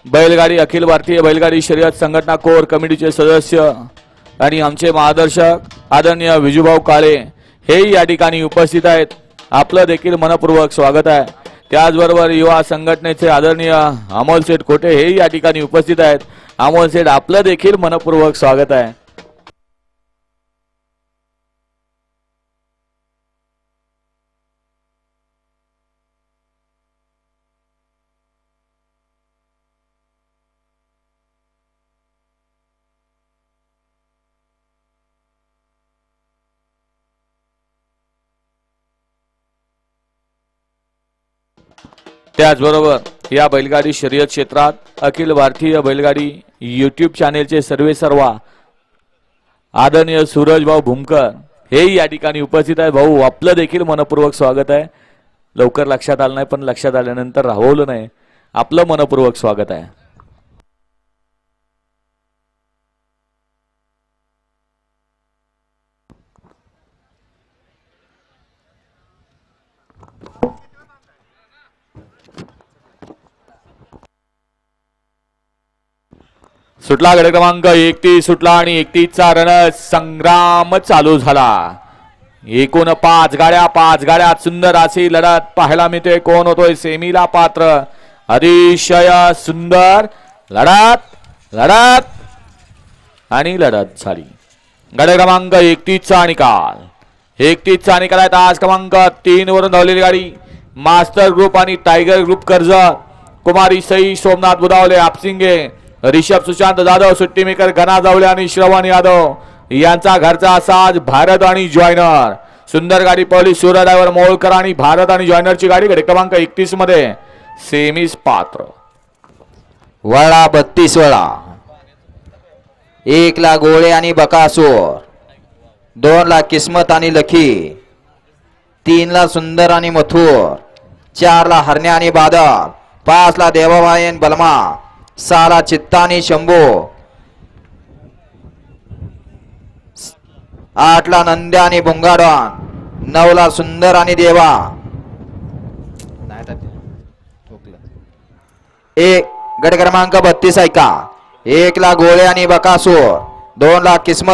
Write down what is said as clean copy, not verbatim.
बैलगाडी अखिल भारतीय बैलगाडी शर्यत संघटना कोर कमिटीचे सदस्य आणि आमचे मार्गदर्शक आदरणीय विजूभाऊ काळे हे या ठिकाणी उपस्थित आहेत. आपलं देखील मनपूर्वक स्वागत आहे. त्याचबरोबर युवा संघटनेचे आदरणीय अमोल शेठ कोटे हे या ठिकाणी उपस्थित आहेत. अमोल शेठ आपलं देखील मनपूर्वक स्वागत आहे. त्याचबरोबर या बैलगाडी शर्यत क्षेत्रात अखिल भारतीय बैलगाडी यूट्यूब चॅनेलचे सर्वेसर्वा आदरणीय सूरज भाऊ भूमकर हे या ठिकाणी उपस्थित आहे. भाऊ आपलं देखील मनपूर्वक स्वागत आहे. लवकर लक्षात आलं नाही पण लक्षात आल्यानंतर राहवलं नाही. आपलं मनपूर्वक स्वागत आहे. सुटला गड क्रमांक 31 सुटला आणि 31 चा रण संग्राम चालू झाला. एकूण 5 गाड्या सुंदर अशी लढत पाहायला मिळते. कोण होतोय सेमीला पात्र. अतिशय सुंदर लढत आणि लढत झाली. गड क्रमांक 31 चा निकाल 31 चा निकाल आहे. तास क्रमांक 3 वरून धावलेली गाडी मास्टर ग्रुप आणि टायगर ग्रुप कर्जत, कुमारी सई सोमनाथ बुधावले आपसिंगे, ऋषभ सुशांत जाधव, सुट्टी मेकर घना जावले आणि श्रवण यादव यांचा घरचा साज भारत आणि जॉयनर. सुंदर गाडी पळली. सूर्यड्रायव्हर मोळकर आणि भारत आणि जॉयनरची गाडी गडी क्रमांक 31 मध्ये सेमीस पात्र. वळा 32 वळा 1 ला गोळे आणि बकासूर, 2 ला किस्मत आणि लखी, 3 ला सुंदर आणि मथुर, 4 ला हरण्या आणि बादल, 5 ला देवाबाई आणि बलमा, 6 ला चित्ता आणि शंभू, 8 ला नंद्या आणि भुंगाडन, 9 ला सुंदर आणि देवा, 1 गट क्रमांक 32 ऐका. 1 ला गोळे आणि बकासूर, 2 ला किस्मत